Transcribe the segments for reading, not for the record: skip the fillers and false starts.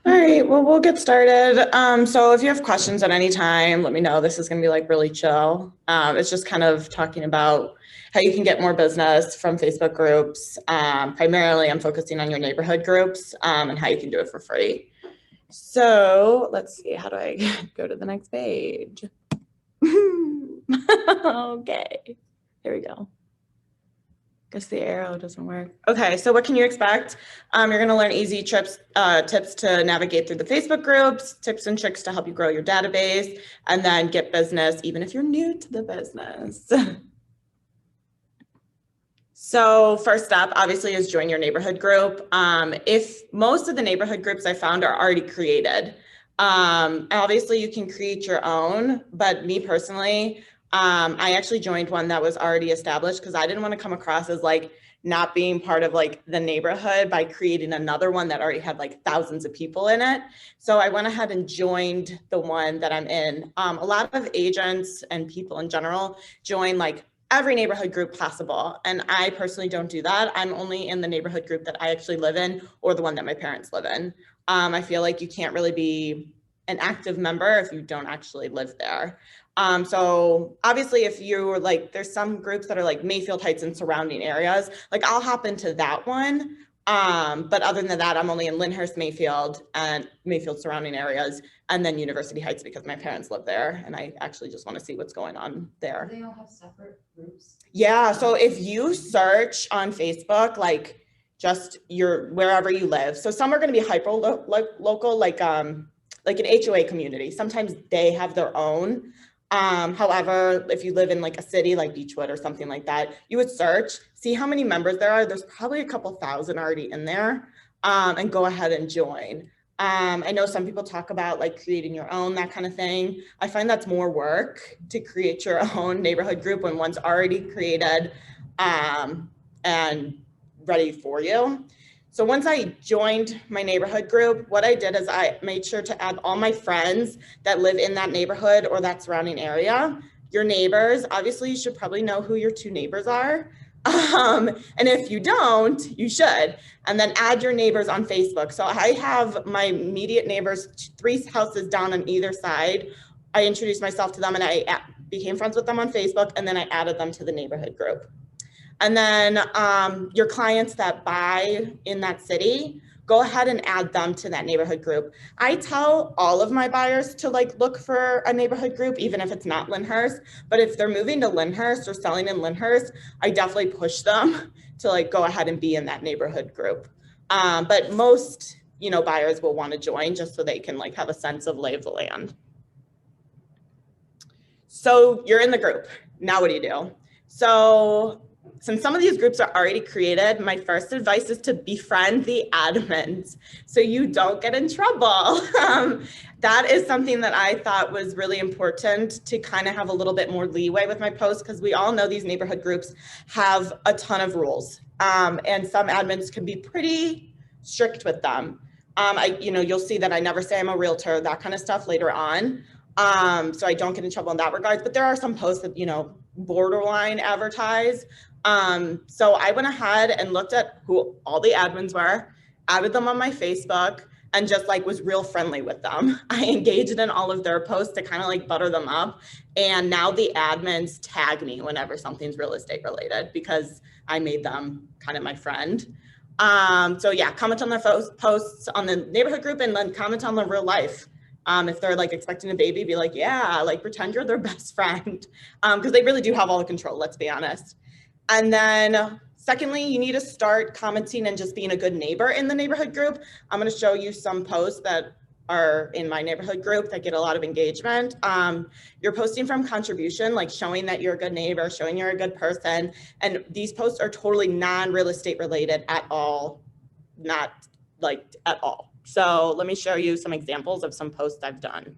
All right, well, we'll get started. So if you have questions at any time, let me know. This is going to be like really chill. It's just kind of talking about how you can get more business from Facebook groups. Primarily, I'm focusing on your neighborhood groups and how you can do it for free. So let's see, how do I go to the next page? Okay, here we go. Guess the arrow doesn't work. Okay, so what can you expect? You're going to learn easy tips to navigate through the Facebook groups, tips and tricks to help you grow your database, and then get business, even if you're new to the business. So first up, obviously, is join your neighborhood group. If most of the neighborhood groups I found are already created, obviously you can create your own, but me personally, I actually joined one that was already established because I didn't want to come across as like not being part of like the neighborhood by creating another one that already had like thousands of people in it. So I went ahead and joined the one that I'm in. A lot of agents and people in general join like every neighborhood group possible. And I personally don't do that. I'm only in the neighborhood group that I actually live in or the one that my parents live in. I feel like you can't really be an active member if you don't actually live there. So obviously if you're like, there's some groups that are like Mayfield Heights and surrounding areas, like I'll hop into that one. But other than that, I'm only in Lyndhurst, Mayfield and Mayfield surrounding areas, and then University Heights because my parents live there. And I actually just want to see what's going on there. Do they all have separate groups? Yeah. So if you search on Facebook, like just your, wherever you live. So some are going to be hyper local, like an HOA community. Sometimes they have their own. However, if you live in like a city like Beechwood or something like that, you would search, see how many members there are. There's probably a couple thousand already in there, and go ahead and join. I know some people talk about like creating your own, that kind of thing. I find that's more work to create your own neighborhood group when one's already created and ready for you. So once I joined my neighborhood group, what I did is I made sure to add all my friends that live in that neighborhood or that surrounding area. Your neighbors, obviously you should probably know who your two neighbors are. And if you don't, you should. And then add your neighbors on Facebook. So I have my immediate neighbors, 3 houses down on either side. I introduced myself to them and I became friends with them on Facebook, and then I added them to the neighborhood group. And then your clients that buy in that city, go ahead and add them to that neighborhood group. I tell all of my buyers to like look for a neighborhood group, even if it's not Lyndhurst. But if they're moving to Lyndhurst or selling in Lyndhurst, I definitely push them to like go ahead and be in that neighborhood group. But most, buyers will want to join just so they can like have a sense of lay of the land. So you're in the group. Now what do you do? So since some of these groups are already created, my first advice is to befriend the admins so you don't get in trouble. That is something that I thought was really important to kind of have a little bit more leeway with my posts, because we all know these neighborhood groups have a ton of rules, and some admins can be pretty strict with them. You'll see that I never say I'm a realtor, that kind of stuff later on. So I don't get in trouble in that regard, but there are some posts that, borderline advertise. So I went ahead and looked at who all the admins were, added them on my Facebook, and just like was real friendly with them. I engaged in all of their posts to kind of like butter them up. And now the admins tag me whenever something's real estate related because I made them kind of my friend. So yeah, comment on their posts on the neighborhood group and then comment on their real life. If they're like expecting a baby, be like, yeah, like pretend you're their best friend, because they really do have all the control, let's be honest. And then secondly, you need to start commenting and just being a good neighbor in the neighborhood group. I'm going to show you some posts that are in my neighborhood group that get a lot of engagement. You're posting from contribution, like showing that you're a good neighbor, showing you're a good person. And these posts are totally non-real estate related at all, not like at all. So let me show you some examples of some posts I've done.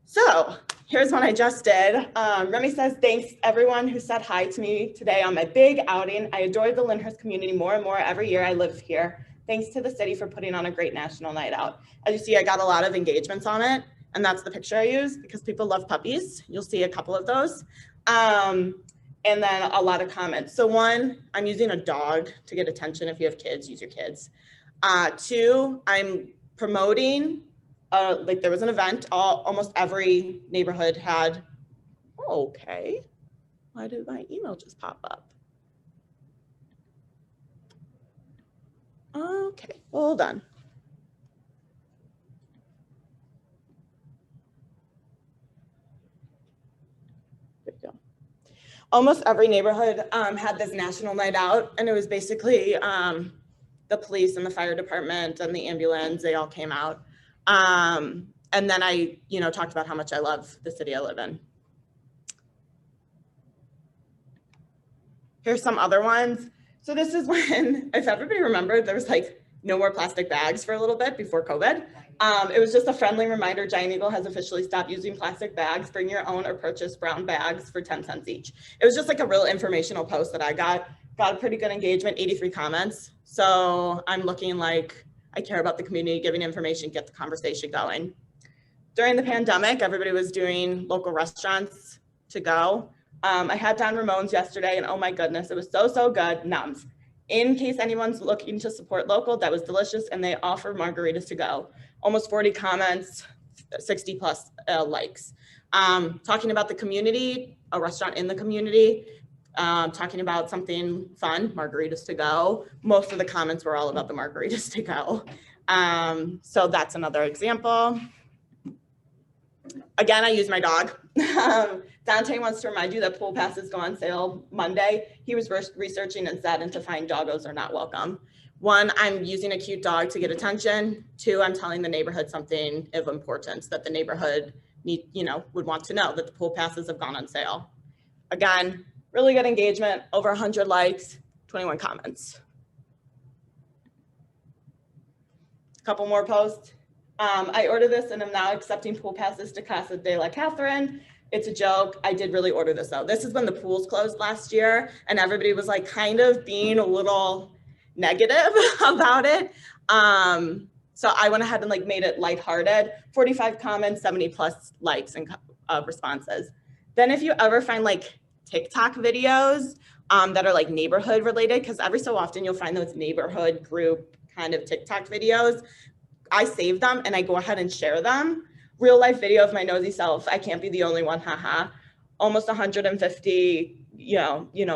So here's one I just did. Remy says, thanks everyone who said hi to me today on my big outing. I adore the Lyndhurst community more and more every year I live here. Thanks to the city for putting on a great national night out. As you see, I got a lot of engagements on it, and that's the picture I used because people love puppies. You'll see a couple of those. And then a lot of comments. So one, I'm using a dog to get attention. If you have kids, use your kids. Two, I'm promoting, like there was an event, almost every neighborhood had, okay, why did my email just pop up? Okay, hold on. There we go. Almost every neighborhood had this national night out, and it was basically the police and the fire department and the ambulance, they all came out. And then I, talked about how much I love the city I live in. Here's some other ones. So this is when, if everybody remembered, there was like no more plastic bags for a little bit before COVID. It was just a friendly reminder, Giant Eagle has officially stopped using plastic bags. Bring your own or purchase brown bags for 10 cents each. It was just like a real informational post that I got a pretty good engagement, 83 comments. So I'm looking like I care about the community, giving information, get the conversation going. During the pandemic, everybody was doing local restaurants to go. I had Don Ramone's yesterday, and oh my goodness, it was so good. Nums. In case anyone's looking to support local, that was delicious, and they offer margaritas to go. Almost 40 comments, 60 plus likes. Talking about the community, a restaurant in the community, talking about something fun, margaritas to go. Most of the comments were all about the margaritas to go. So that's another example. Again, I use my dog. Dante wants to remind you that pool passes go on sale Monday. He was researching and said, to find doggos are not welcome. One, I'm using a cute dog to get attention. Two, I'm telling the neighborhood something of importance that the neighborhood would want to know, that the pool passes have gone on sale. Again, really good engagement, over 100 likes, 21 comments. A couple more posts. I ordered this and I'm now accepting pool passes to Casa de la Catherine. It's a joke. I did really order this though. This is when the pools closed last year and everybody was like kind of being a little negative about it. So I went ahead and like made it lighthearted. 45 comments, 70 plus likes and responses. Then if you ever find like TikTok videos that are like neighborhood related, because every so often you'll find those neighborhood group kind of TikTok videos, I save them and I go ahead and share them. Real life video of my nosy self. I can't be the only one, haha. Almost 150,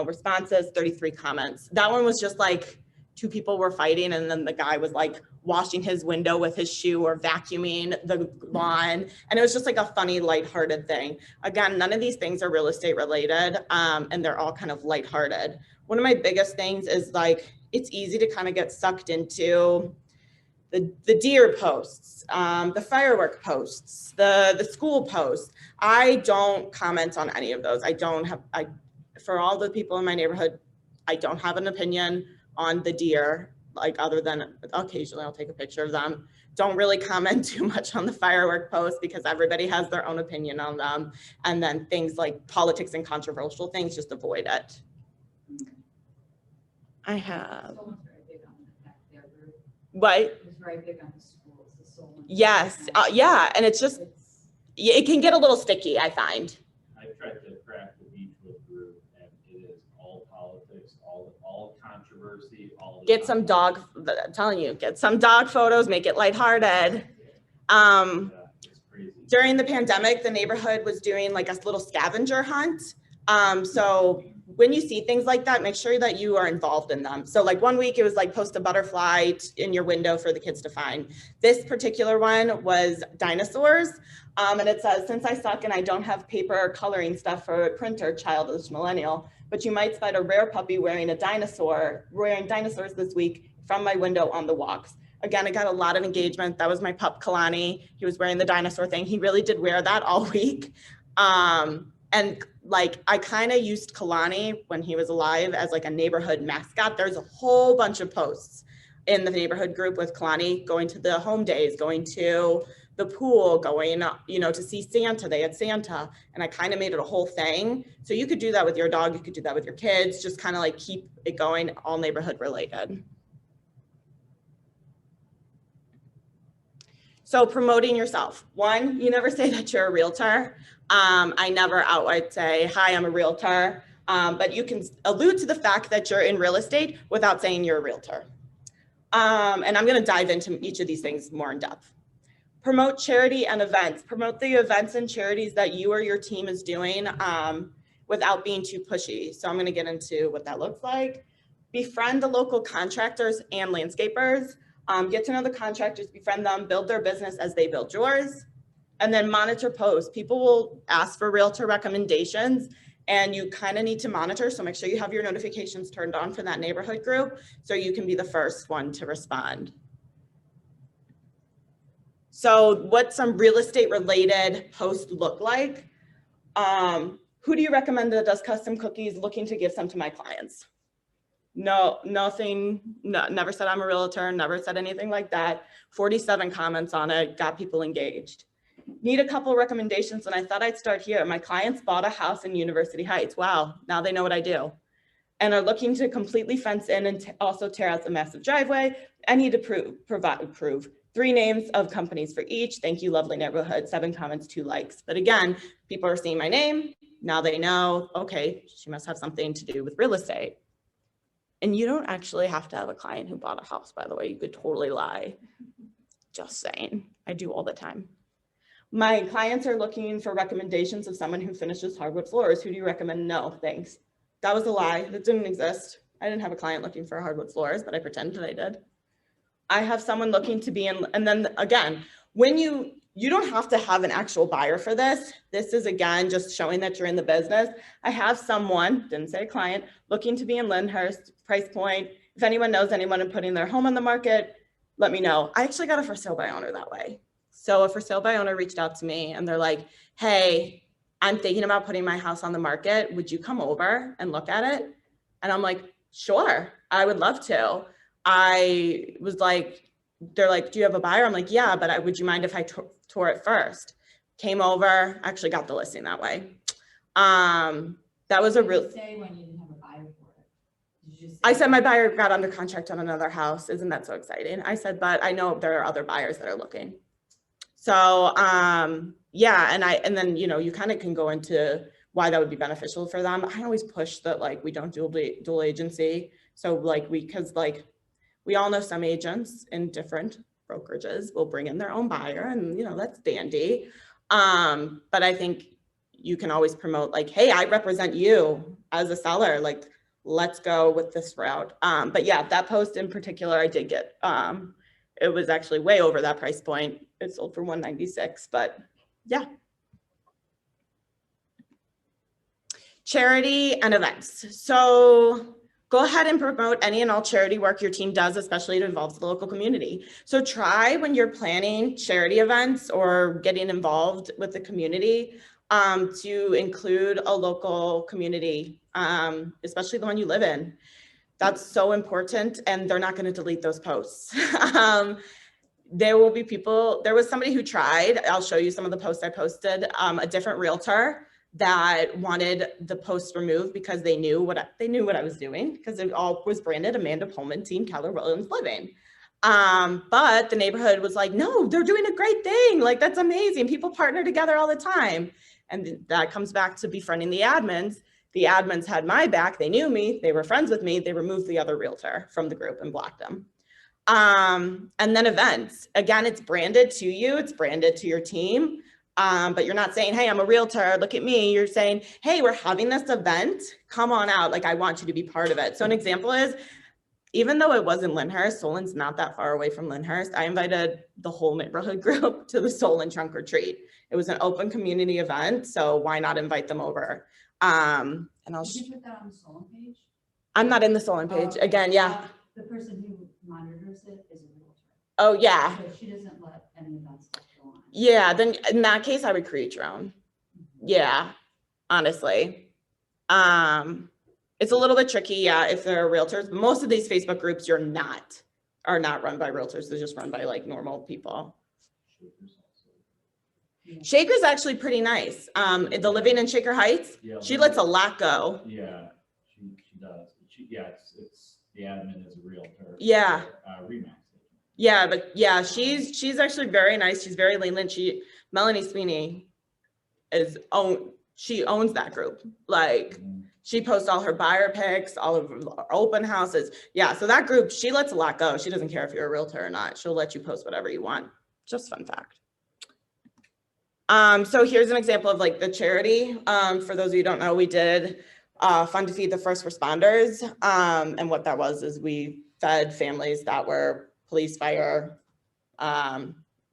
responses, 33 comments. That one was just like two people were fighting and then the guy was like washing his window with his shoe or vacuuming the lawn. And it was just like a funny, lighthearted thing. Again, none of these things are real estate related and they're all kind of lighthearted. One of my biggest things is like, it's easy to kind of get sucked into the deer posts, the firework posts, the school posts. I don't comment on any of those. For all the people in my neighborhood, I don't have an opinion on the deer, like other than occasionally I'll take a picture of them. Don't really comment too much on the firework posts because everybody has their own opinion on them. And then things like politics and controversial things, just avoid it. I have. What? It was very big on the schools. Yes, yeah, and it's just, it can get a little sticky, I find. I've tried to crack the Beechwood group, and it is all politics, all controversy, all. Get some dog, I'm telling you, get some dog photos, make it lighthearted. It's crazy. During the pandemic, the neighborhood was doing like a little scavenger hunt. So when you see things like that, make sure that you are involved in them. So like one week it was like post a butterfly in your window for the kids to find. This particular one was dinosaurs. And it says, since I suck and I don't have paper or coloring stuff for a printer, childish millennial, but you might spot a rare puppy wearing dinosaurs this week from my window on the walks. Again, I got a lot of engagement. That was my pup Kalani. He was wearing the dinosaur thing. He really did wear that all week. And like, I kind of used Kalani when he was alive as like a neighborhood mascot. There's a whole bunch of posts in the neighborhood group with Kalani going to the home days, going to the pool, going, to see Santa. They had Santa, and I kind of made it a whole thing. So you could do that with your dog. You could do that with your kids. Just kind of like keep it going, all neighborhood related. So promoting yourself. One, you never say that you're a realtor. I never outright say, hi, I'm a realtor, but you can allude to the fact that you're in real estate without saying you're a realtor. And I'm going to dive into each of these things more in depth. Promote charity and events. Promote the events and charities that you or your team is doing without being too pushy. So I'm going to get into what that looks like. Befriend the local contractors and landscapers. Get to know the contractors, befriend them, build their business as they build yours. And then monitor posts. People will ask for realtor recommendations and you kind of need to monitor. So make sure you have your notifications turned on for that neighborhood group so you can be the first one to respond. So what some real estate related posts look like. Who do you recommend that does custom cookies? Looking to give some to my clients. No, nothing, no, never said I'm a realtor, never said anything like that. 47 comments on it, got people engaged. Need a couple recommendations, and I thought I'd start here. My clients bought a house in University Heights. Wow, now they know what I do. And are looking to completely fence in and also tear out the massive driveway. I need to prove 3 names of companies for each. Thank you, lovely neighborhood. 7 comments, 2 likes. But again, people are seeing my name. Now they know, okay, she must have something to do with real estate. And you don't actually have to have a client who bought a house, by the way. You could totally lie. Just saying. I do all the time. My clients are looking for recommendations of someone who finishes hardwood floors. Who do you recommend? No, thanks. That was a lie. That didn't exist. I didn't have a client looking for hardwood floors, but I pretended I did. I have someone looking to be in, and then again, when you don't have to have an actual buyer for this. This is again, just showing that you're in the business. I have someone, didn't say a client, looking to be in Lyndhurst, price point. If anyone knows anyone in putting their home on the market, let me know. I actually got a for sale by owner that way. So a for sale by owner reached out to me and they're like, hey, I'm thinking about putting my house on the market. Would you come over and look at it? And I'm like, sure, I would love to. I was like, they're like, do you have a buyer? I'm like, yeah, but would you mind if I tore it first? Came over, actually got the listing that way. That was a real. Say when you didn't have a buyer for it. Did you just say I said my buyer got under contract on another house. Isn't that so exciting? I said, but I know there are other buyers that are looking. So yeah, and then you kind of can go into why that would be beneficial for them. I always push that like we don't do dual agency. So like we all know some agents in different brokerages will bring in their own buyer and that's dandy. But I think you can always promote like, hey, I represent you as a seller, like let's go with this route. But yeah, that post in particular, I did get, it was actually way over that price point. It sold for $196, but yeah. Charity and events. So go ahead and promote any and all charity work your team does, especially if it involves the local community. So try when you're planning charity events or getting involved with the community to include a local community, especially the one you live in. That's so important, and they're not going to delete those posts. There will be people, there was somebody who tried, I'll show you some of the posts I posted, a different realtor that wanted the post removed because they knew what I was doing, because it all was branded Amanda Pullman, Team Keller Williams Living. But the neighborhood was like, no, they're doing a great thing. Like, that's amazing. People partner together all the time. And that comes back to befriending the admins. The admins had my back. They knew me. They were friends with me. They removed the other realtor from the group and blocked them. And then events. Again, it's branded to you. It's branded to your team. But you're not saying, hey, I'm a realtor, look at me. You're saying, hey, we're having this event. Come on out. Like, I want you to be part of it. So an example is, even though it was in Lyndhurst, Solon's not that far away from Lyndhurst, I invited the whole neighborhood group to the Solon Trunk or Treat. It was an open community event, so why not invite them over? And I'll Did you put that on the Solon page? I'm not in the Solon page. Okay. Again, yeah. The person who monitors it is a realtor. Oh, yeah. So she doesn't let any of that stuff go on. Yeah, then in that case, I would create your own. Yeah, honestly. It's a little bit tricky, yeah, if they're realtors. Most of these Facebook groups are not run by realtors. They're just run by like normal people. Shaker's actually pretty nice. The living in Shaker Heights, Yeah, she lets a lot go. Yeah, she does. It's the admin is a realtor. Yeah. Remax. Yeah, but yeah, she's actually very nice. She's very lenient. Melanie Sweeney she owns that group. Like, She posts all her buyer pics, all of her open houses. Yeah, so that group, she lets a lot go. She doesn't care if you're a realtor or not. She'll let you post whatever you want. Just fun fact. So here's an example of like the charity. For those of you who don't know, we did Fund to Feed the First Responders. And what that was is we fed families that were police, fire,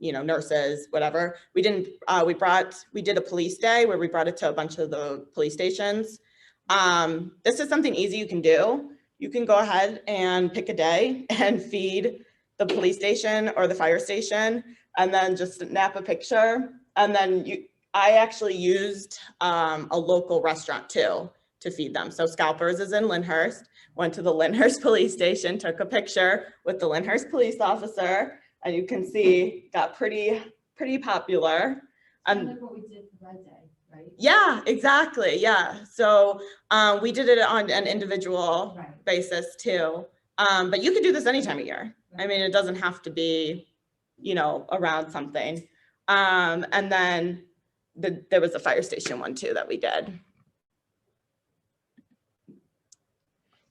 nurses, whatever. We did a police day where we brought it to a bunch of the police stations. This is something easy you can do. You can go ahead and pick a day and feed the police station or the fire station, and then just snap a picture. And then I actually used a local restaurant too to feed them. So Scalpers is in Lyndhurst, went to the Lyndhurst police station, took a picture with the Lyndhurst police officer, and you can see got pretty popular. Kind of like what we did for Red Day, right? Yeah, exactly. Yeah. So we did it on an individual Right. basis too. But you could do this any time of year. I mean, it doesn't have to be, around something. And then there was a fire station one too that we did.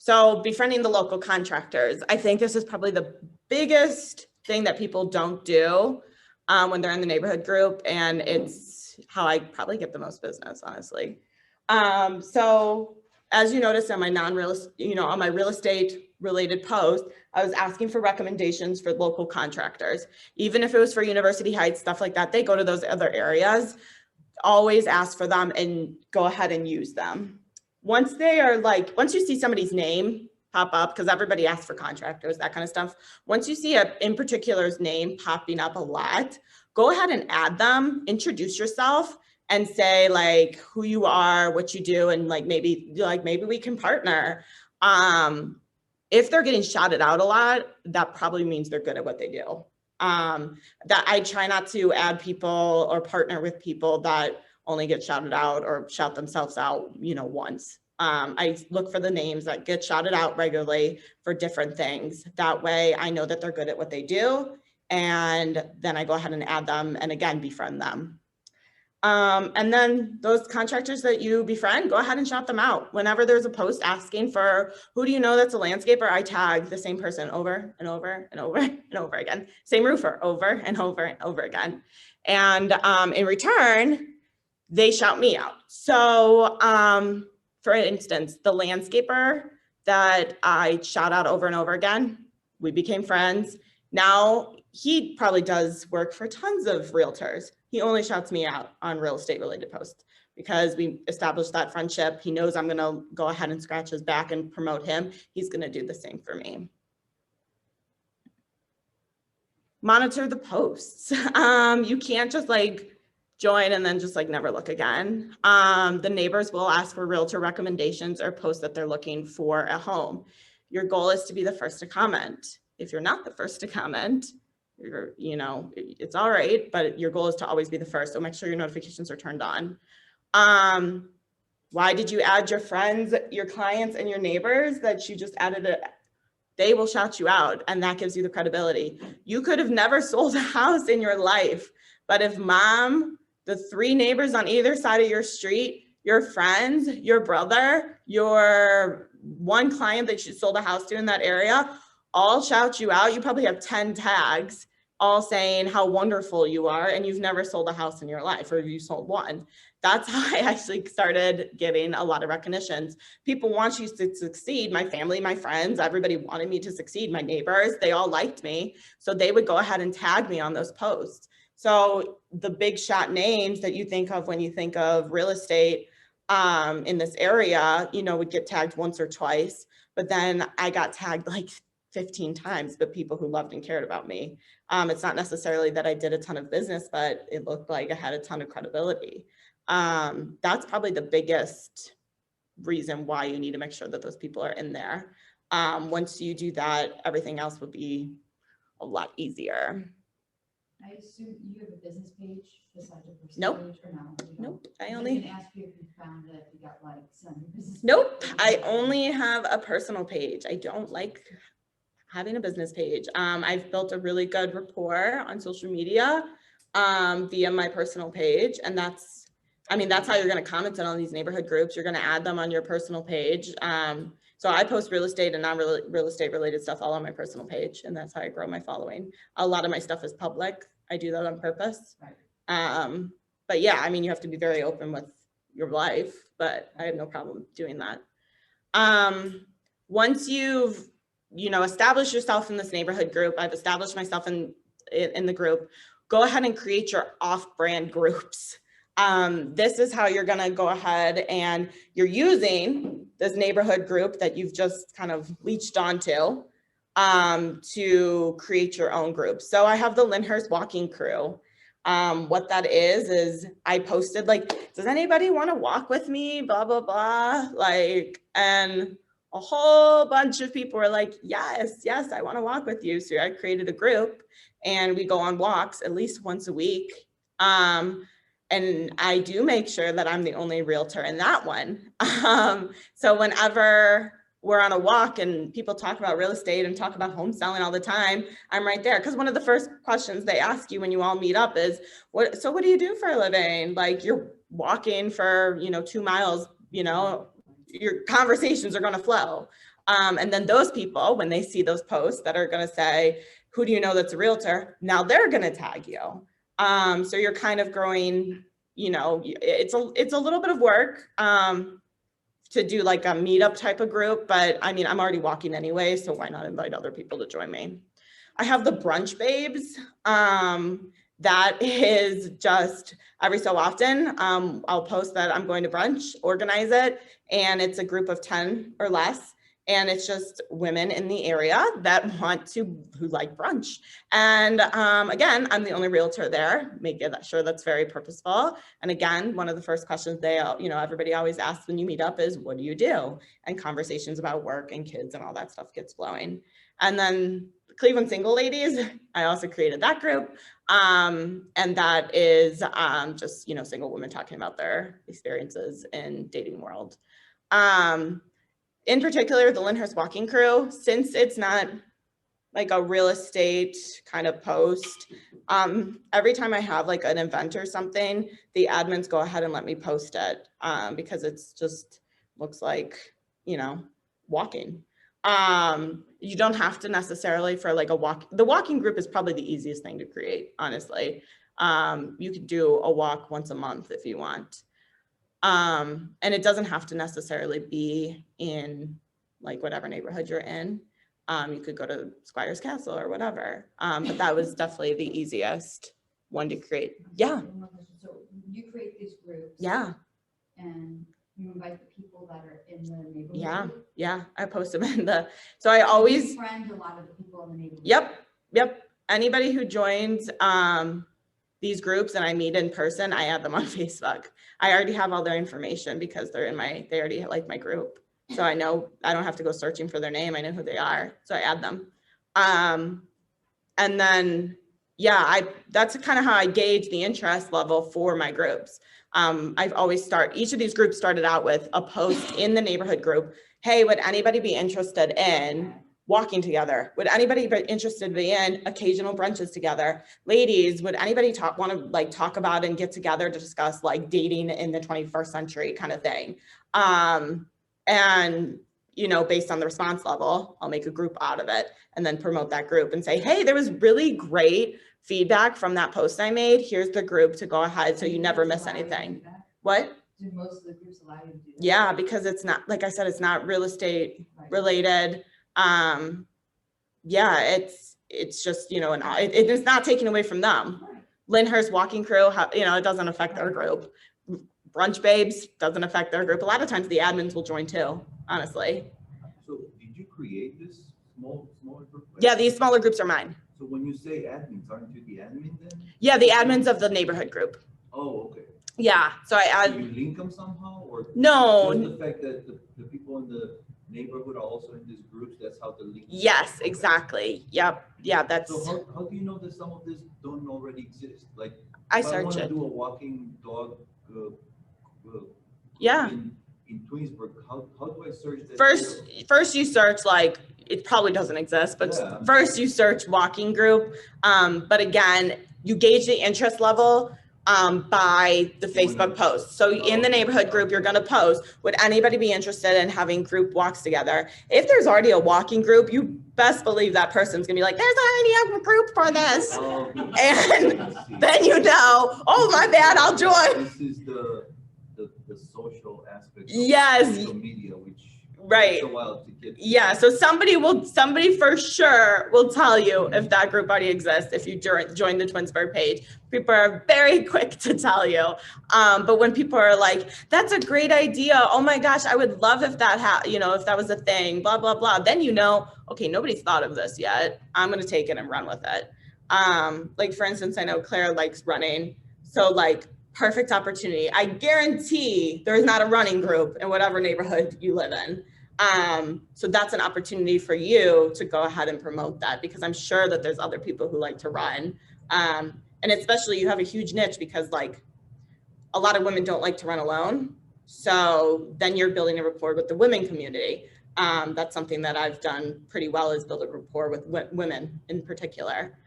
So befriending the local contractors. I think this is probably the biggest thing that people don't do when they're in the neighborhood group, and it's how I probably get the most business, honestly. So as you notice on my on my real estate related post, I was asking for recommendations for local contractors. Even if it was for University Heights, stuff like that, they go to those other areas. Always ask for them and go ahead and use them. Once you see somebody's name pop up, because everybody asks for contractors, that kind of stuff. Once you see in particular's name popping up a lot, go ahead and add them, introduce yourself, and say like who you are, what you do, and maybe we can partner. If they're getting shouted out a lot, that probably means they're good at what they do. That I try not to add people or partner with people that only get shouted out or shout themselves out, once. I look for the names that get shouted out regularly for different things. That way I know that they're good at what they do. And then I go ahead and add them and again, befriend them. And then those contractors that you befriend, go ahead and shout them out. Whenever there's a post asking for who do you know that's a landscaper, I tag the same person over and over and over and over again. Same roofer over and over and over again. And in return, they shout me out. So for instance, the landscaper that I shout out over and over again, we became friends. Now he probably does work for tons of realtors. He only shouts me out on real estate related posts because we established that friendship. He knows I'm going to go ahead and scratch his back and promote him. He's going to do the same for me. Monitor the posts. You can't just join and then just never look again. The neighbors will ask for realtor recommendations or posts that they're looking for a home. Your goal is to be the first to comment. If you're not the first to comment, it's all right, but your goal is to always be the first. So make sure your notifications are turned on. Why did you add your friends, your clients, and your neighbors that you just added it? They will shout you out, and that gives you the credibility. You could have never sold a house in your life, but if mom, the 3 neighbors on either side of your street, your friends, your brother, your 1 client that you sold a house to in that area, all shout you out, you probably have 10 tags all saying how wonderful you are, and you've never sold a house in your life, or you sold 1. That's how I actually started getting a lot of recognitions. People want you to succeed. My family, my friends, everybody wanted me to succeed. My neighbors, they all liked me. So they would go ahead and tag me on those posts. So the big shot names that you think of when you think of real estate in this area, would get tagged once or twice, but then I got tagged 15 times, but people who loved and cared about me. It's not necessarily that I did a ton of business, but it looked like I had a ton of credibility. That's probably the biggest reason why you need to make sure that those people are in there. Once you do that, everything else would be a lot easier. I assume you have a business page besides your personal Nope. page, or no? You don't? Nope, I was gonna ask you if you found that you got likes on your business. Nope, page. I only have a personal page. I don't like having a business page. I've built a really good rapport on social media via my personal page, and that's I mean, that's how you're going to comment on these neighborhood groups. You're going to add them on your personal page. So I post real estate and non-real estate related stuff all on my personal page, and that's how I grow my following. A lot of my stuff is public. I do that on purpose. Right. But yeah, I mean, you have to be very open with your life, but I have no problem doing that. Once you've, established yourself in this neighborhood group, I've established myself in the group, go ahead and create your off-brand groups. This is how you're gonna go ahead and you're using this neighborhood group that you've just kind of leached onto to create your own group. So I have the Lyndhurst Walking Crew. What that is I posted like, does anybody want to walk with me? Blah, blah, blah. Like, and a whole bunch of people were like, yes, I want to walk with you. So I created a group and we go on walks at least once a week. And I do make sure that I'm the only realtor in that one. So whenever we're on a walk and people talk about real estate and talk about home selling all the time, I'm right there. Because one of the first questions they ask you when you all meet up is, what do you do for a living? Like, you're walking for, 2 miles, your conversations are going to flow. And then those people, when they see those posts that are going to say, who do you know that's a realtor? Now they're going to tag you. So you're kind of growing, it's a little bit of work to do like a meetup type of group, but I mean, I'm already walking anyway, so why not invite other people to join me? I have the Brunch Babes. That is just every so often, I'll post that I'm going to brunch, organize it, and it's a group of 10 or less. And it's just women in the area that who like brunch. And again, I'm the only realtor there, making sure that's very purposeful. And again, one of the first questions everybody always asks when you meet up is, what do you do? And conversations about work and kids and all that stuff gets flowing. And then Cleveland Single Ladies, I also created that group. And that is just, single women talking about their experiences in dating world. In particular, the Lyndhurst Walking Crew, since it's not like a real estate kind of post, every time I have like an event or something, the admins go ahead and let me post it because it's just looks like, walking. You don't have to necessarily for like the walking group is probably the easiest thing to create, honestly. You could do a walk once a month if you want. And it doesn't have to necessarily be in like whatever neighborhood you're in. You could go to Squires Castle or whatever. But that was definitely the easiest one to create. Yeah. So you create these groups. Yeah. And you invite the people that are in the neighborhood. Yeah. I post them in so I always friend a lot of the people in the neighborhood. Yep. Anybody who joins, these groups and I meet in person, I add them on Facebook. I already have all their information because they already like my group. So I know I don't have to go searching for their name. I know who they are. So I add them. And then, that's kind of how I gauge the interest level for my groups. I've always each of these groups started out with a post in the neighborhood group. Hey, would anybody be interested in walking together? Would anybody be interested in occasional brunches together? Ladies, would anybody want to talk about and get together to discuss like dating in the 21st century kind of thing? And based on the response level, I'll make a group out of it and then promote that group and say, hey, there was really great feedback from that post I made. Here's the group to go ahead so you never miss anything. What? Do most of the groups allow you to do that? Yeah, because it's not, like I said, it's not real estate related. It's just, and it's not taken away from them. Lyndhurst Walking Crew, it doesn't affect their group. Brunch Babes doesn't affect their group. A lot of times the admins will join too, honestly. So did you create this smaller group? Yeah, these smaller groups are mine. So when you say admins, aren't you the admin then? Yeah, the admins of the neighborhood group. Oh, okay. Yeah, so I add. Do you link them somehow, or no? Just the fact that the people in the neighborhood are also in these groups, that's how the link. Yes, exactly. Yep. Yeah, that's. So how do you know that some of this don't already exist? Like I if search I want to it. do a walking dog. Yeah. In Twinsburg, how do I search that? First you search like it probably doesn't exist, but first you search walking group. But again, you gauge the interest level by the Facebook post. So in the neighborhood group, you're gonna post, would anybody be interested in having group walks together? If there's already a walking group, you best believe that person's gonna be like, there's already a group for this. And then you know, oh, my bad, I'll join. This is the social aspect. Of Yes. social media, which Right. takes a while to get. Yeah, so somebody for sure will tell you if that group already exists, if you join the Twinsburg page. People are very quick to tell you. But when people are like, that's a great idea. Oh my gosh, I would love if that if that was a thing, blah, blah, blah. Then you know, okay, nobody's thought of this yet. I'm gonna take it and run with it. Like for instance, I know Claire likes running. So like perfect opportunity. I guarantee there's not a running group in whatever neighborhood you live in. So that's an opportunity for you to go ahead and promote that, because I'm sure that there's other people who like to run. And especially you have a huge niche because like a lot of women don't like to run alone. So then you're building a rapport with the women community. That's something that I've done pretty well, is build a rapport with women in particular.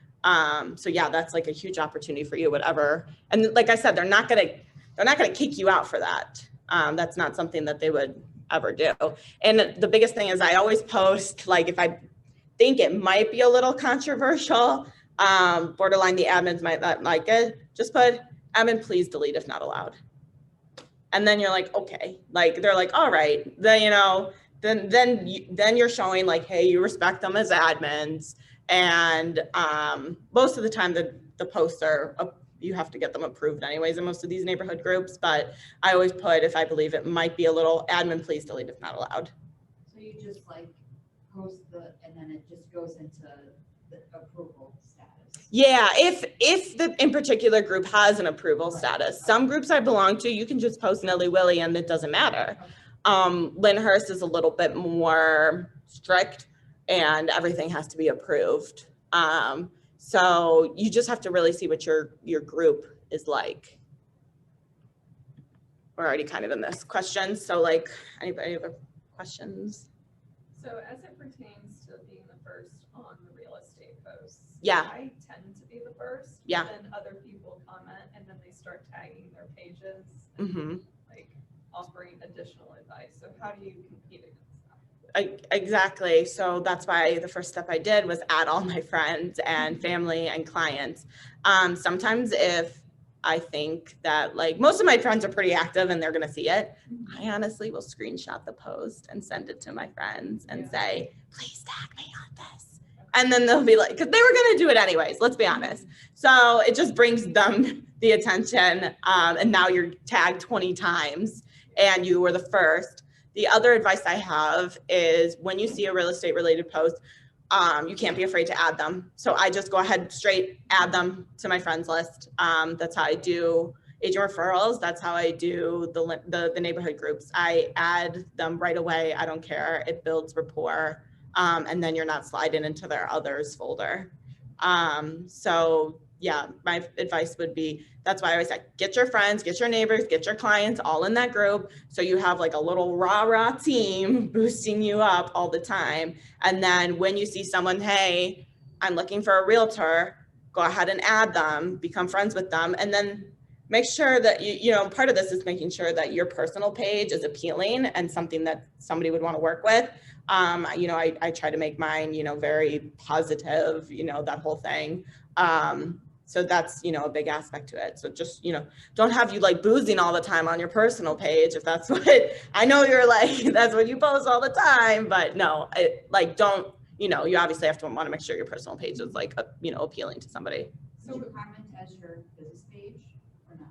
So yeah, that's like a huge opportunity for you, whatever. And like I said, they're not gonna kick you out for that. That's not something that they would ever do. And the biggest thing is I always post, like if I think it might be a little controversial, borderline the admins might not like it, just put admin please delete if not allowed. And then you're like, okay, like they're like, all right, then then you're showing like, hey, you respect them as admins. And most of the time the posts are you have to get them approved anyways in most of these neighborhood groups, but I always put, if I believe it might be a little, admin please delete if not allowed. So you just like post and then it just goes into the approval status? Yeah, if the in particular group has an approval status. Some groups I belong to, you can just post nilly-willy and it doesn't matter. Lyndhurst is a little bit more strict and everything has to be approved. So you just have to really see what your group is like. We're already kind of in this question. So like, anybody have questions? So as it pertains to being the first on the real estate posts, Yeah. I tend to be the first. Yeah. And then other people comment and then they start tagging their pages Mm-hmm. and like offering additional advice. So how do you compete against that? Exactly. So that's why the first step I did was add all my friends and family and clients. Sometimes if I think that like most of my friends are pretty active and they're going to see it, I honestly will screenshot the post and send it to my friends and say, please tag me on this. And then they'll be like, because they were going to do it anyways, let's be honest. So it just brings them the attention. And now you're tagged 20 times and you were the first. The other advice I have is when you see a real estate related post, you can't be afraid to add them. So I just go ahead straight, add them to my friends list. That's how I do agent referrals. That's how I do the neighborhood groups. I add them right away. I don't care. It builds rapport. And then you're not sliding into their others folder. So yeah, my advice would be, that's why I always say, get your friends, get your neighbors, get your clients all in that group. So you have like a little rah team boosting you up all the time. And then when you see someone, hey, I'm looking for a realtor, go ahead and add them, become friends with them. And then make sure that part of this is making sure that your personal page is appealing and something that somebody would want to work with. I try to make mine, very positive, that whole thing. So that's, a big aspect to it. So just, don't have you like boozing all the time on your personal page. If that's what, I know you're like, that's what you post all the time, but no, don't, you obviously have to want to make sure your personal page is like, appealing to somebody. So you comment as your business page or no?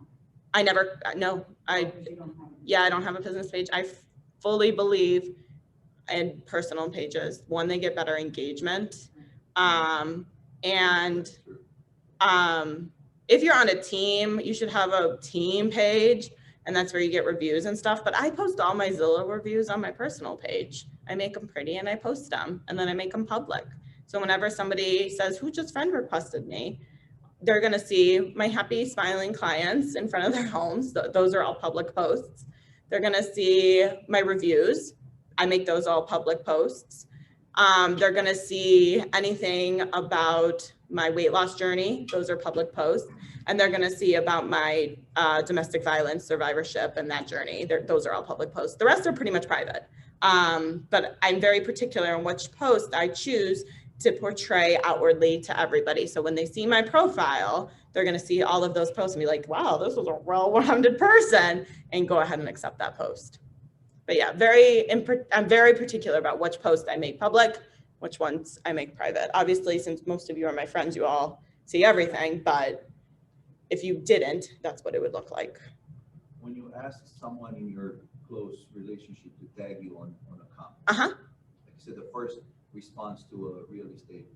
I never, no, Because you don't have it. yeah, I don't have a business page. I fully believe in personal pages. One, they get better engagement. If you're on a team, you should have a team page, and that's where you get reviews and stuff. But I post all my Zillow reviews on my personal page. I make them pretty and I post them, and then I make them public. So whenever somebody says, who just friend requested me, they're going to see my happy smiling clients in front of their homes. Those are all public posts. They're going to see my reviews. I make those all public posts. They're going to see anything about my weight loss journey. Those are public posts. And they're going to see about my domestic violence survivorship and that journey. Those are all public posts. The rest are pretty much private. But I'm very particular on which post I choose to portray outwardly to everybody. So when they see my profile, they're going to see all of those posts and be like, wow, this was a well-rounded person, and go ahead and accept that post. But yeah, I'm very particular about which post I make public, which ones I make private. Obviously, since most of you are my friends, you all see everything, but if you didn't, that's what it would look like. When you ask someone in your close relationship to tag you on a comment, Uh-huh. like you said, the first response to a real estate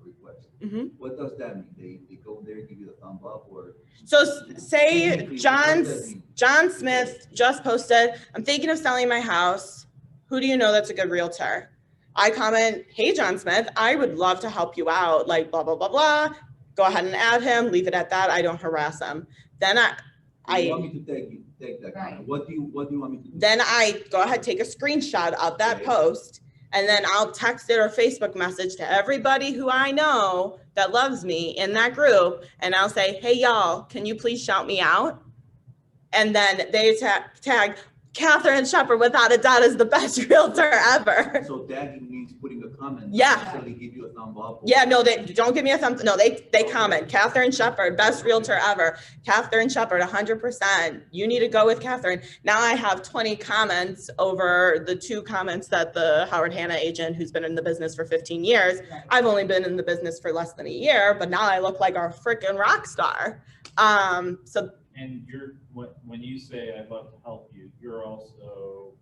request, Mhm. what does that mean? They go there, give you the thumb up, or? So say John Smith just posted, I'm thinking of selling my house. Who do you know that's a good realtor? I comment, hey, John Smith, I would love to help you out, like blah, blah, blah, blah. Go ahead and add him, leave it at that. I don't harass him. Then You want me to take that comment? Right. What do you want me to do? then I go ahead, take a screenshot of that Okay. post, and then I'll text it or Facebook message to everybody who I know that loves me in that group. And I'll say, hey, y'all, can you please shout me out? And then they tag Catherine Shepard, without a doubt, is the best realtor ever. So tagging means putting a comment. Yeah. Not necessarily give you a thumb up. or- Yeah, no, they don't give me a thumbs. No, they comment, Catherine Shepard, best realtor ever. Catherine Shepard, 100%. You need to go with Catherine. Now I have 20 comments over the 2 comments that the Howard Hanna agent, who's been in the business for 15 years. I've only been in the business for less than a year, but now I look like a freaking rock star. So And when you say I'd love to help you, you're also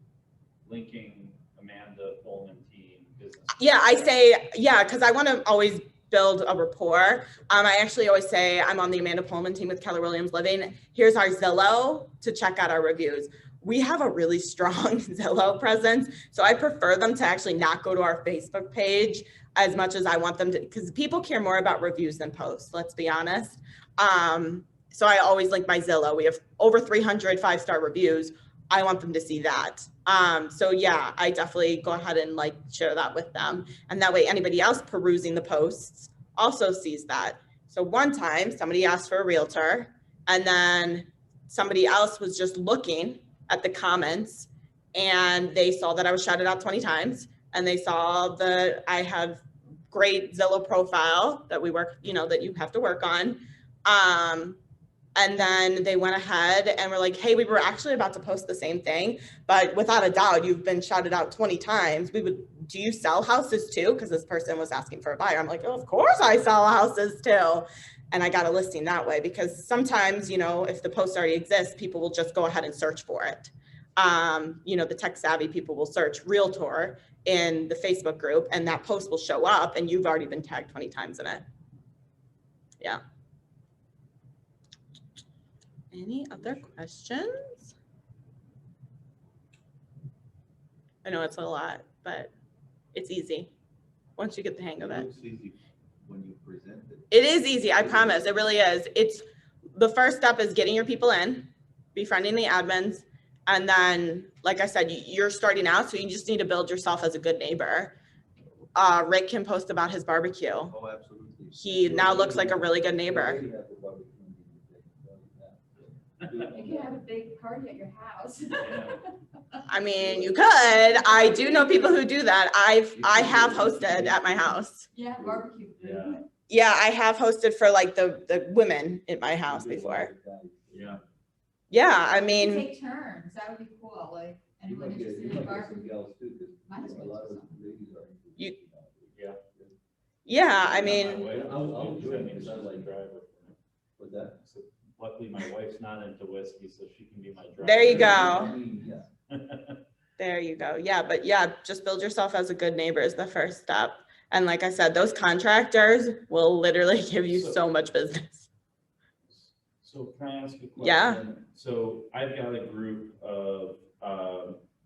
linking Amanda Pullman team business. yeah, I say, yeah, because I want to always build a rapport. I actually always say I'm on the Amanda Pullman team with Keller Williams Living. Here's our Zillow to check out our reviews. We have a really strong Zillow presence, so I prefer them to actually not go to our Facebook page as much as I want them to, because people care more about reviews than posts, let's be honest. So I always link my Zillow. We have over 300 5-star reviews. I want them to see that. So yeah, I definitely go ahead and like share that with them. And that way anybody else perusing the posts also sees that. So one time somebody asked for a realtor, and then somebody else was just looking at the comments, and they saw that I was shouted out 20 times, and they saw that I have great Zillow profile that we work, that you have to work on. And then they went ahead and were like, hey, we were actually about to post the same thing, but without a doubt, you've been shouted out 20 times. Do you sell houses too? Because this person was asking for a buyer. I'm like, oh, of course I sell houses too. And I got a listing that way, because sometimes, if the post already exists, people will just go ahead and search for it. The tech savvy people will search realtor in the Facebook group, and that post will show up and you've already been tagged 20 times in it. Yeah. Any other questions? I know it's a lot, but it's easy once you get the hang of it. It's easy when you present it. It is easy, I promise. It really is. It's the first step is getting your people in, befriending the admins, and then, like I said, you're starting out, so you just need to build yourself as a good neighbor. Rick can post about his barbecue. Oh, absolutely. He now looks like a really good neighbor. You can have a big party at your house. I mean, you could. I do know people who do that. I have hosted at my house. Yeah, barbecue food. Yeah, I have hosted for like the women in my house before. Yeah. Yeah, I We mean, take turns, that would be cool, like, anyone interested in barbecue? Might as well do something. yeah, I My mean, wife I'll was do send it. me a satellite driver. What's that? So luckily, my wife's not into whiskey, so she can be my driver. There you go. I mean, yeah. there you go. Yeah, but yeah, just build yourself as a good neighbor is the first step. And like I said, those contractors will literally give you so much business. So can I ask a question? Yeah. So I've got a group of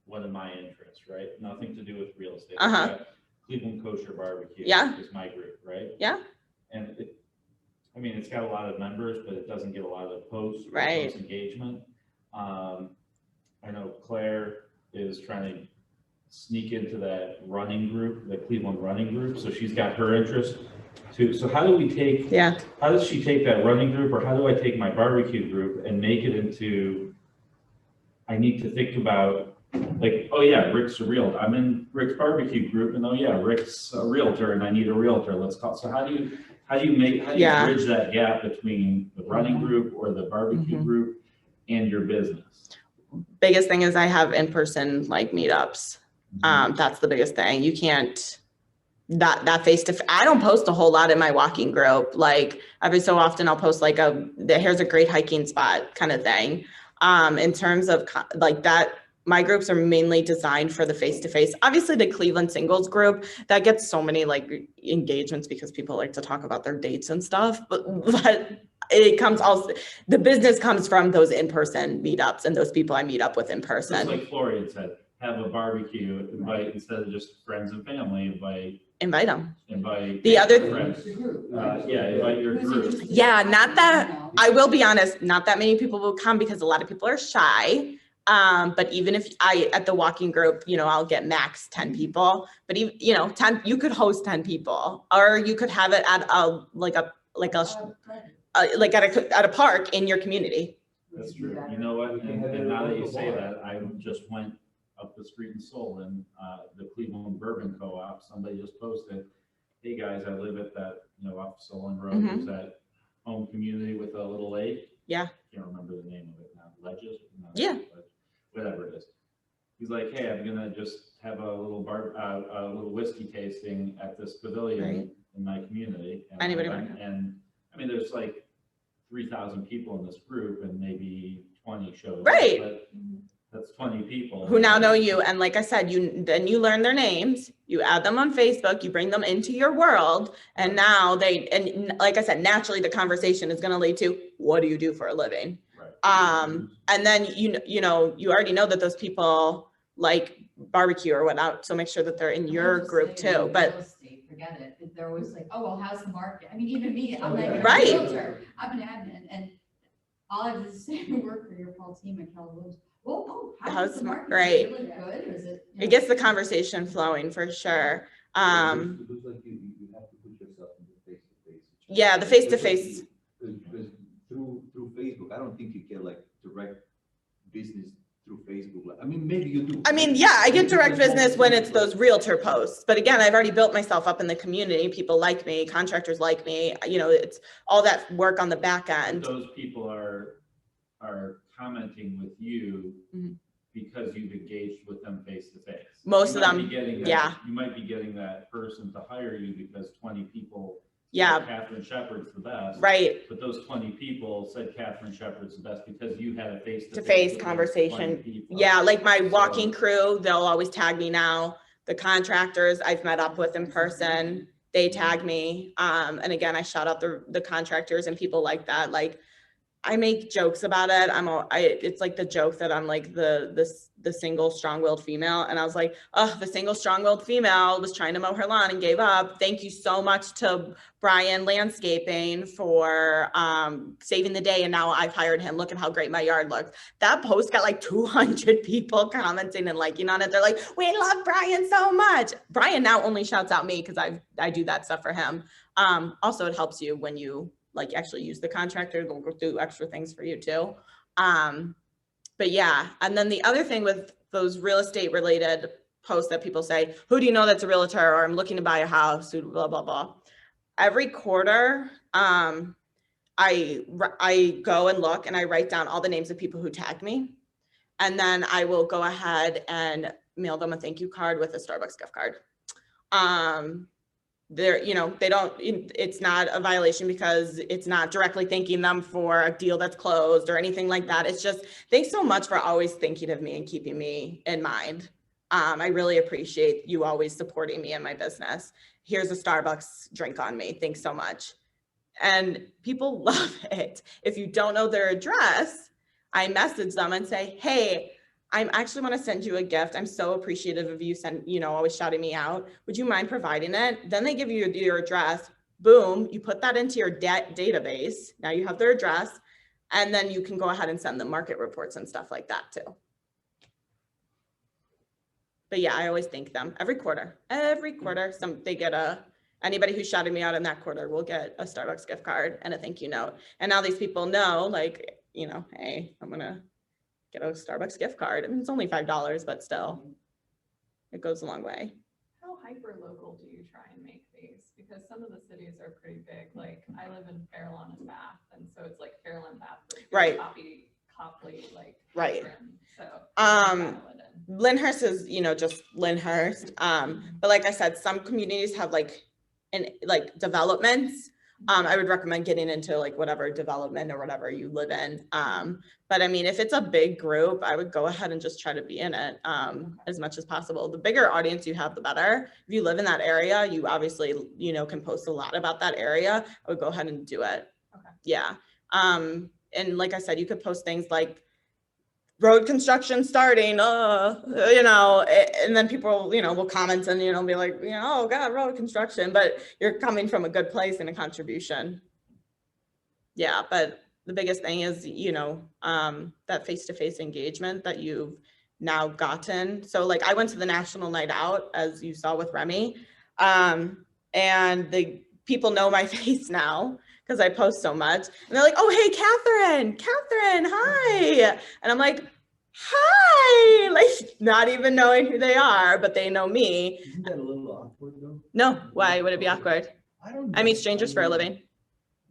one of my interests, right? Nothing to do with real estate. Uh-huh. I've got Cleveland Kosher Barbecue. Yeah. Is my group, right? Yeah. And it's got a lot of members, but it doesn't get a lot of posts. Or Right. post engagement. I know Claire is trying to sneak into that running group, the Cleveland running group. So she's got her interest. too. So how do we take, Yeah, how does she take that running group, or how do I take my barbecue group and make it into, I need to think about, like, oh yeah, Rick's a realtor. I'm in Rick's barbecue group, and oh yeah, Rick's a realtor, and I need a realtor. Let's call. So how do you Yeah. bridge that gap between the running group or the barbecue Mhm. group and your business? biggest thing is I have in-person like meetups. That's the biggest thing. You can't, that face to, I don't post a whole lot in my walking group. Like every so often I'll post like here's a great hiking spot kind of thing. In terms of like that, my groups are mainly designed for the face-to-face. Obviously the Cleveland singles group, that gets so many like engagements because people like to talk about their dates and stuff, but it comes also, the business comes from those in-person meetups and those people I meet up with in Just person. like Florian said, have a barbecue, invite, instead of just friends and family, Invite them. invite. The other- friends. The group. Yeah, invite your Who's group. interested in Yeah, hiking, not that- you know? I will be honest, not that many people will come because a lot of people are shy. But even if at the walking group, I'll get max 10 people, but even, 10, you could host 10 people, or you could have it at like at a park in your community. That's true. You know what? And now that you say that, I just went up the street in Solon, the Cleveland Bourbon Co-op. Somebody just posted, hey guys, I live at that, off Solon Road. Mhm. There's that home community with a little lake. Yeah. Can't remember the name of it now. Ledges? No, Yeah. Whatever it is. He's like, hey, I'm gonna just have a little a little whiskey tasting at this pavilion Right. in my community. And Anybody I wanna went, and I mean, there's like 3,000 people in this group, and maybe 20 showed up, Right. but that's 20 people Who now know you. And like I said, then you learn their names, you add them on Facebook, you bring them into your world. And now and like I said, naturally the conversation is going to lead to, what do you do for a living? Right. And then, you already know that those people like barbecue or whatnot. So make sure that they're in your I'll just group say, too. real But estate, forget it. If they're always like, oh, well, how's the market? I mean, even me, I'm like a Right. realtor, I'm an admin, and all I have to say, work for your Paul team at Keller Williams. Oh, how's the market? right. Is it really good, or is it? it gets the conversation flowing for sure. It looks like you have to put yourself in the face-to-face. Yeah, the face-to-face. Because through Facebook, I don't think you get like direct business through Facebook. I mean, maybe you do. I mean, yeah, I get direct business when it's those realtor posts, but again, I've already built myself up in the community. People like me, contractors like me, it's all that work on the back end. Those people are commenting with you Mhm. because you've engaged with them face to face. Most You of might them, be getting that- yeah. You might be getting that person to hire you because 20 people. Yeah. said Catherine Shepard's the best. Right. But those 20 people said Catherine Shepard's the best because you had a face-to-face. To-face with those conversation. 20 people. Yeah, like my So- walking crew, they'll always tag me now. The contractors I've met up with in person, they tag me. And again, I shout out the contractors and people like that. Like I make jokes about it. It's like the joke that I'm like the single strong-willed female. And I was like, oh, the single strong-willed female was trying to mow her lawn and gave up. Thank you so much to Brian Landscaping for saving the day. And now I've hired him. Look at how great my yard looks. That post got like 200 people commenting and liking on it. They're like, we love Brian so much. Brian now only shouts out me because I do that stuff for him. Also, it helps you when you like actually use the contractor, they'll go do extra things for you too. But yeah, and then the other thing with those real estate related posts that people say, who do you know that's a realtor, or I'm looking to buy a house, blah, blah, blah. Every quarter, I go and look and I write down all the names of people who tagged me. And then I will go ahead and mail them a thank you card with a Starbucks gift card. It's not a violation because it's not directly thanking them for a deal that's closed or anything like that. It's just, thanks so much for always thinking of me and keeping me in mind. I really appreciate you always supporting me in my business. Here's a Starbucks drink on me. Thanks so much. And people love it. If you don't know their address, I message them and say, hey, I actually want to send you a gift. I'm so appreciative of you always shouting me out. Would you mind providing it? Then they give you your address. Boom, you put that into your database. Now you have their address, and then you can go ahead and send them market reports and stuff like that too. But yeah, I always thank them every quarter. They get Anybody who shouted me out in that quarter will get a Starbucks gift card and a thank you note. And now these people know, like, you know, hey, I'm gonna get a Starbucks gift card. I mean, it's only $5, but still, it goes a long way. How hyper local do you try and make these? Because some of the cities are pretty big, like I live in Fairlawn and Bath, and so it's like Fairlawn, Bath. Right. Copley, like. Right. Akron, So. Um, Lyndhurst is, you know, just Lyndhurst. But like I said, some communities have like developments. I would recommend getting into like whatever development or whatever you live in. But I mean, if it's a big group, I would go ahead and just try to be in it as much as possible. The bigger audience you have, the better. If you live in that area, you obviously, you know, can post a lot about that area. I would go ahead and do it. Okay. Yeah. And like I said, you could post things like road construction starting, you know, and then people, you know, will comment and, you know, be like, you know, oh God, road construction, but you're coming from a good place and a contribution. Yeah, but the biggest thing is, you know, that face-to-face engagement that you've now gotten. So like I went to the National Night Out, as you saw with Remy, and the people know my face now because I post so much. And they're like, oh, hey, Catherine, hi. And I'm like, hi, like not even knowing who they are, but they know me. Isn't that a little awkward though? No, why would it be awkward? I don't know. I meet strangers for a living.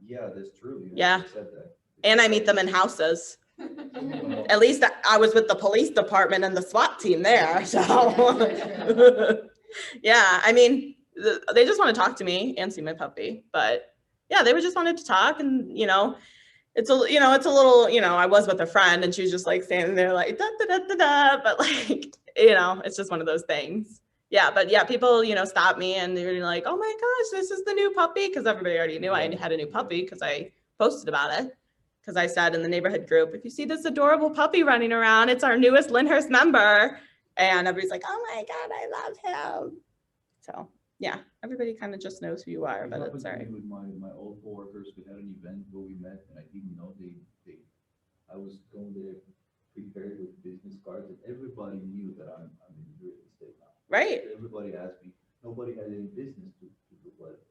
Yeah, that's true. You Yeah. actually said that. And I meet them in houses. At least I was with the police department and the SWAT team there, so. Yeah, I mean, they just want to talk to me and see my puppy, but yeah, they would just wanted to talk and, you know, it's a little, you know, I was with a friend and she was just like standing there like, da, da, da, da, da, but like, you know, it's just one of those things. Yeah, but yeah, people, you know, stop me and they're like, oh my gosh, this is the new puppy. Cause everybody already knew I had a new puppy because I posted about it. Cause I said in the neighborhood group, if you see this adorable puppy running around, it's our newest Lyndhurst member. And everybody's like, oh my God, I love him. So yeah, everybody kind of just knows who you are, It but happened it's to all me right. with my old coworkers. We had an event where we met and I didn't know I was going there prepared with business cards and everybody knew that I'm in real estate now. Right. Everybody asked me, nobody had any business to do, but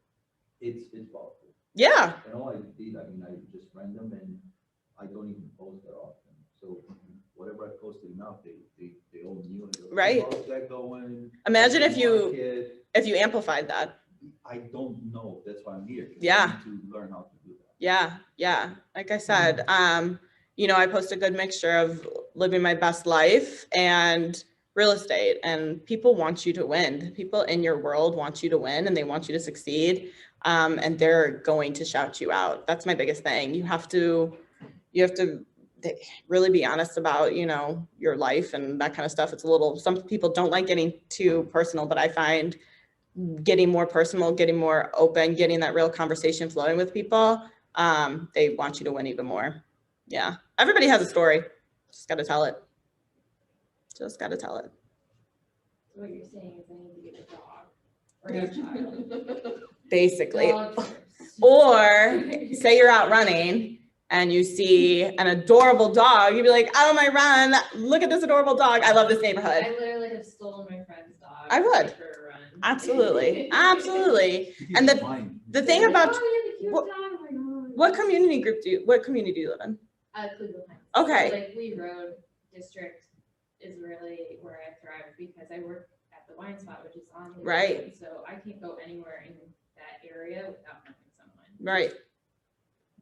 it's powerful. Yeah. And all I did, I mean, I just ran them and I don't even post that often. So whatever I posted enough, they all knew. And they were like, Right. how's that going? Imagine How's if the you market? amplified that. I don't know. That's why I'm here. 'Cause Yeah. I need to learn how to do that. Yeah. Like I said, you know, I post a good mixture of living my best life and real estate, and people want you to win. People in your world want you to win and they want you to succeed. And they're going to shout you out. That's my biggest thing. You have to really be honest about, you know, your life and that kind of stuff. Some people don't like getting too personal, but I find getting more personal, getting more open, getting that real conversation flowing with people, they want you to win even more. Yeah. Everybody has a story. Just got to tell it. So what you're saying is I need to get a dog or a child. Basically. Dog first. Or say you're out running and you see an adorable dog, you'd be like, out on my run, look at this adorable dog. I love this neighborhood. I literally have stolen my friend's dog. I would. For a run. Absolutely. Absolutely. Keep And in mind. The thing about, Oh, you have a cute what- dog. Oh my God. what community do you live in? Cleveland Heights. Okay. So, like Lee Road district is really where I thrive because I work at the wine spot, which is on Lee Right. Road. So I can't go anywhere in that area without knowing someone. Right.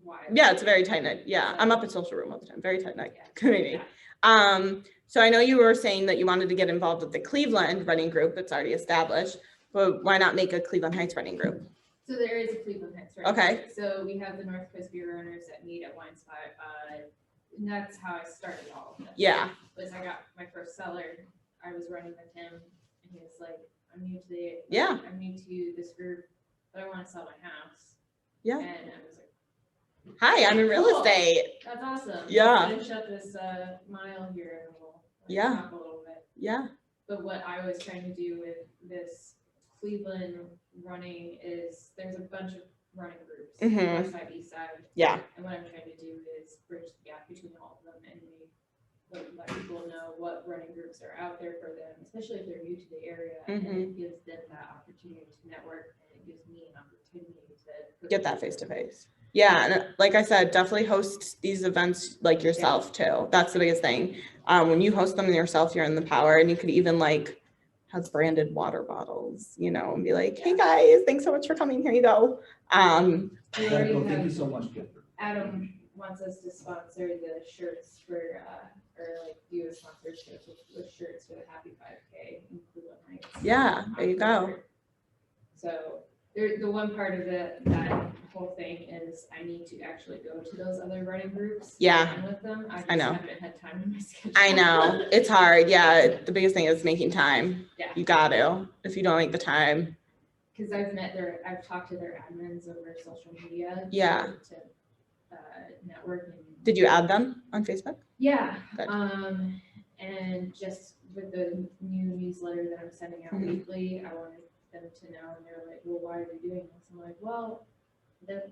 Why? Yeah, it's very tight knit. Yeah, I'm up at Social Room all the time. Very tight knit Yeah. community. Yeah. So I know you were saying that you wanted to get involved with the Cleveland running group that's already established, but why not make a Cleveland Heights running group? So there is a Cleveland Heights, right? Okay. So we have the North Coast Beer Runners that meet at Wine Spot. And that's how I started all of this. Yeah. Was I got my first seller. I was running with him, and he was like, "I'm new to Yeah. I'm new to this group, but I want to sell my house." Yeah. And I was like, Hi, I'm in real Cool. estate. "That's awesome. Yeah. Let's finish up this mile here, and we'll Yeah. talk a little bit." Yeah. But what I was trying to do with this Cleveland running is there's a bunch of running groups, Mhm. west side, east side. Yeah. And what I'm trying to do is bridge the gap between all of them and let people know what running groups are out there for them, especially if they're new to the area. And Mhm. it gives them that opportunity to network and gives me an opportunity to. Get that face to face. Yeah, and like I said, definitely host these events like yourself too. That's the biggest thing. When you host them yourself, you're in the power, and you could even like have branded water bottles, you know, and be like, hey guys, thanks so much for coming. Here you go. We already Thank you have, so much, Kevin. Adam wants us to sponsor the shirts for, or like do a sponsorship with shirts for the Happy 5K in Cleveland Heights. Yeah, there you go. So the one part of that whole thing is I need to actually go to those other running groups. Yeah. And with them. I just know. haven't had time in my schedule. I know it's hard. Yeah, the biggest thing is making time. Yeah. You got to. If you don't make the time, Because I've talked to their admins over social media. Yeah. To network and. did you add them on Facebook? Yeah, Good. and just with the new newsletter that I'm sending out Mhm. weekly, I wanted them to know, and they're like, well, why are you doing this? I'm like, well,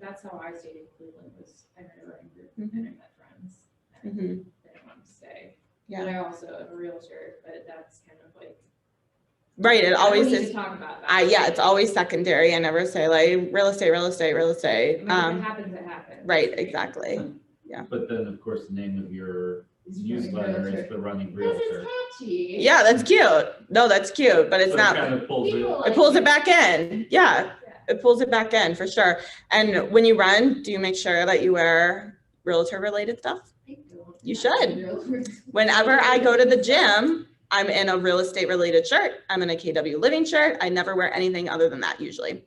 that's how I stayed in Cleveland, was I met a running group and I met friends, and Mhm. then I wanted to stay. Yeah. But I also am a realtor, but that's kind of like. Right. It I don't always need to is. talk about that. Yeah, it's always secondary. I never say like real estate. I mean, if it happens, it happens. Right. Exactly. But then, of course, the name of your newsletter is the Running This is Realtor. catchy. Yeah, that's cute. No, that's cute, but it's So not. it kind of pulls it. People It pulls it back in. Yeah, Yeah. it pulls it back in for sure. And when you run, do you make sure that you wear realtor related stuff? I don't You have should. realtors. Whenever I go to the gym, I'm in a real estate related shirt. I'm in a KW Living shirt. I never wear anything other than that usually.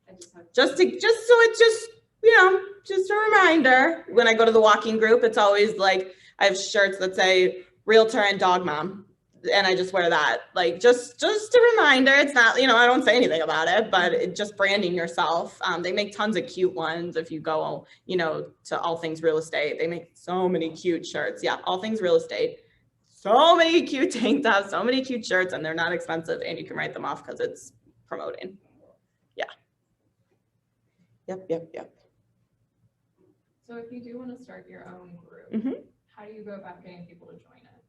I just have. Just so it's just, you know, just a reminder. When I go to the walking group, it's always like I have shirts that say realtor and dog mom. And I just wear that, like, just a reminder. It's not, you know, I don't say anything about it, but it just branding yourself. They make tons of cute ones. If you go, you know, to All Things Real Estate, they make so many cute shirts. Yeah. All Things Real Estate. So many cute tank tops, so many cute shirts, and they're not expensive, and you can write them off because it's promoting. Yeah. Yep. So if you do want to start your own group, Mhm. how do you go about getting people to join it?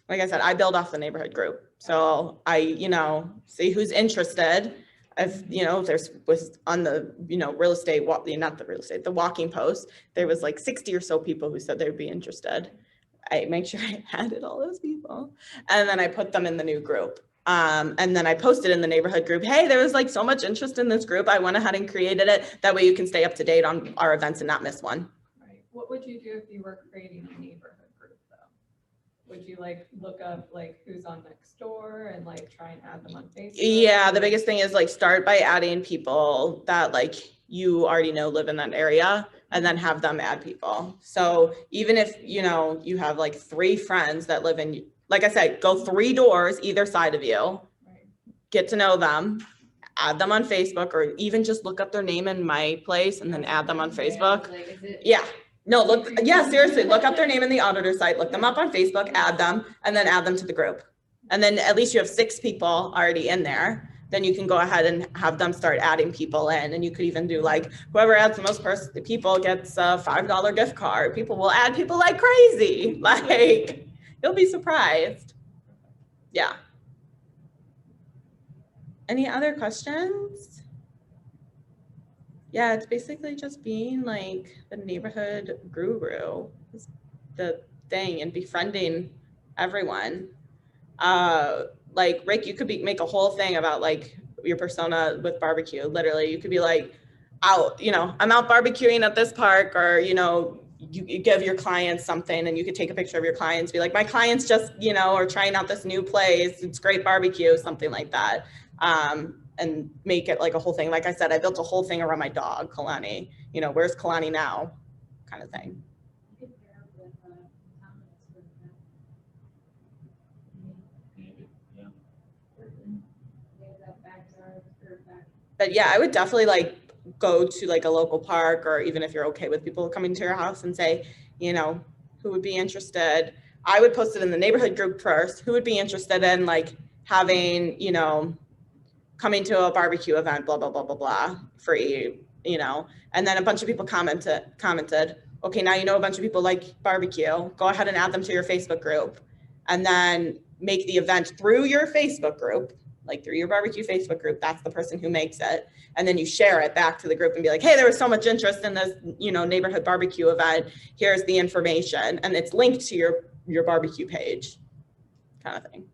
Like I said, I build off the neighborhood group. So I, you know, see who's interested. If, you know, was on the, you know, real estate, not the real estate, the walking post, there was like 60 or so people who said they'd be interested. I make sure I added all those people. And then I put them in the new group. And then I posted in the neighborhood group, hey, there was like so much interest in this group. I went ahead and created it. That way you can stay up to date on our events and not miss one. Right. What would you do if you were creating a neighborhood group though? Would you like look up like who's on next door and like try and add them on Facebook? Yeah, the biggest thing is like start by adding people that like you already know live in that area, and then have them add people. So even if, you know, you have like 3 friends that live in, like I said, go 3 doors either side of you, Right. get to know them, add them on Facebook, or even just look up their name in My Place and then add them on Facebook. Like, is it? Yeah. No, seriously, look up their name in the auditor site, look them up on Facebook, add them, and then add them to the group. And then at least you have 6 people already in there. Then you can go ahead and have them start adding people in. And you could even do like, whoever adds the most people gets a $5 gift card. People will add people like crazy. Like, you'll be surprised. Yeah. Any other questions? Yeah, it's basically just being like the neighborhood guru, is the thing, and befriending everyone. Like Rick, you could make a whole thing about like your persona with barbecue. Literally, you could be like out, you know, I'm out barbecuing at this park, or, you know, you give your clients something and you could take a picture of your clients, be like, my clients just, you know, are trying out this new place. It's great barbecue, something like that. And make it like a whole thing. Like I said, I built a whole thing around my dog, Kalani. You know, where's Kalani now? Kind of thing. But yeah, I would definitely like go to like a local park, or even if you're okay with people coming to your house, and say, you know, who would be interested. I would post it in the neighborhood group first. Who would be interested in like having, you know, coming to a barbecue event, blah, blah, blah, blah, blah, free, you know. And then a bunch of people commented, okay, now you know a bunch of people like barbecue. Go ahead and add them to your Facebook group, and then make the event through your Facebook group. like through your barbecue Facebook group, that's the person who makes it. And then you share it back to the group and be like, hey, there was so much interest in this, neighborhood barbecue event. Here's the information. And it's linked to your barbecue page kind of thing.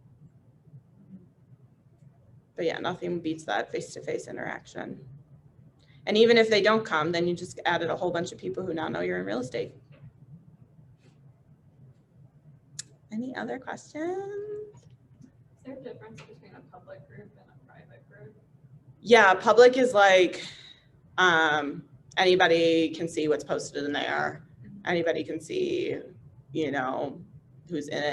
But yeah, nothing beats that face-to-face interaction. And even if they don't come, then you just added a whole bunch of people who now know you're in real estate. Any other questions? Is there a difference between a public group and a private group? Yeah, public is like, anybody can see what's posted in there. Anybody can see, who's in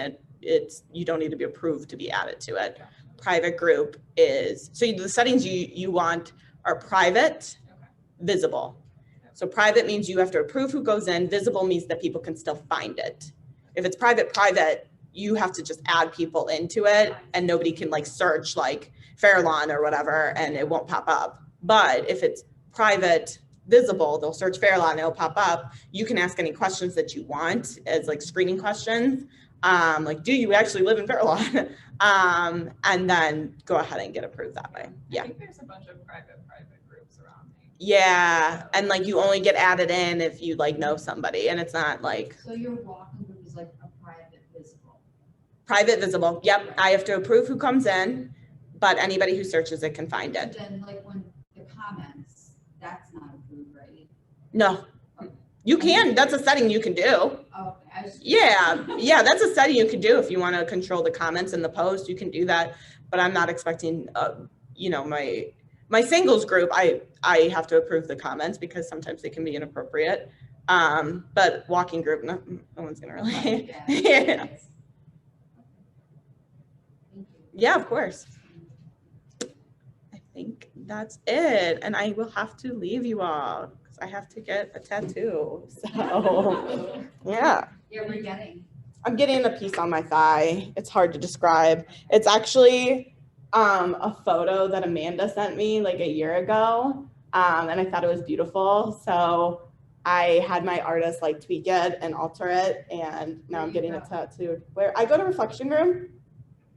it. You don't need to be approved to be added to it. Private group is, so the settings you want are private, visible. So private means you have to approve who goes in. Visible means that people can still find it. If it's private, you have to just add people into it and nobody can like search like Fairlawn or whatever and it won't pop up. But if it's private, visible, they'll search Fairlawn, it'll pop up. You can ask any questions that you want as like screening questions. Like, do you actually live in Fairlawn? And then go ahead and get approved that way. Yeah. I think there's a bunch of private groups around me. Yeah. And like you only get added in if you like know somebody and it's not like So your walking group is like a private visible. private, visible. Yep. I have to approve who comes in, but anybody who searches it can find But it. then like when the comments, that's not approved, right? No, you can. That's a setting you can do. Oh, I just. Yeah, that's a setting you can do if you want to control the comments in the post. You can do that, but I'm not expecting. My singles group, I have to approve the comments because sometimes they can be inappropriate. But walking group, no one's gonna really. Yeah. Thank you. Yeah, of course. I think that's it, and I will have to leave you all because I have to get a tattoo. So, yeah. Yeah, we're getting. I'm getting a piece on my thigh. It's hard to describe. It's actually a photo that Amanda sent me like a year ago, and I thought it was beautiful. So I had my artist like tweak it and alter it, and now I'm getting a tattoo. Where I go to Reflection Room.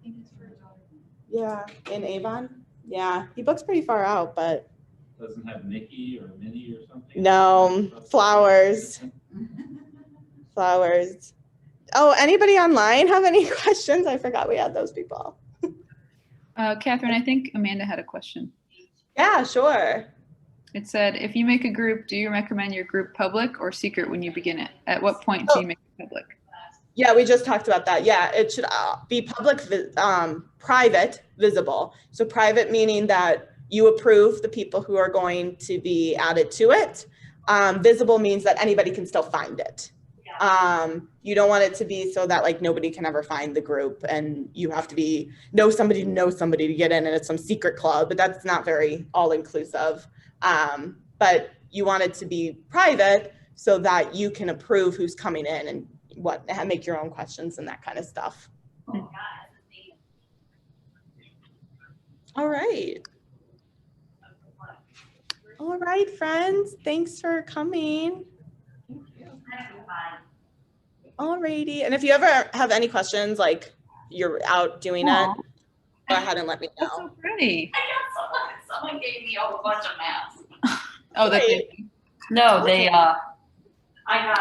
I think it's for a daughter. Yeah, in Avon. Yeah, he books pretty far out, but Doesn't have Mickey or Minnie or something? no, flowers. Flowers. Oh, anybody online have any questions? I forgot we had those people. Catherine, I think Amanda had a question. Yeah, sure. It said, if you make a group, do you recommend your group public or secret when you begin it? At what point do you make it public? Yeah, we just talked about that. Yeah, it should be public, private, visible. So private meaning that you approve the people who are going to be added to it. Visible means that anybody can still find it. You don't want it to be so that like nobody can ever find the group and you have to know somebody to get in and it's some secret club, but that's not very all inclusive. But you want it to be private so that you can approve who's coming in and make your own questions and that kind of stuff. All right. All right, friends. Thanks for coming. All righty. And if you ever have any questions, like you're out doing Aw. it, go ahead and let me That's know. so pretty. Someone gave me a whole bunch of maps. Oh, that's Great. it. No, they, I got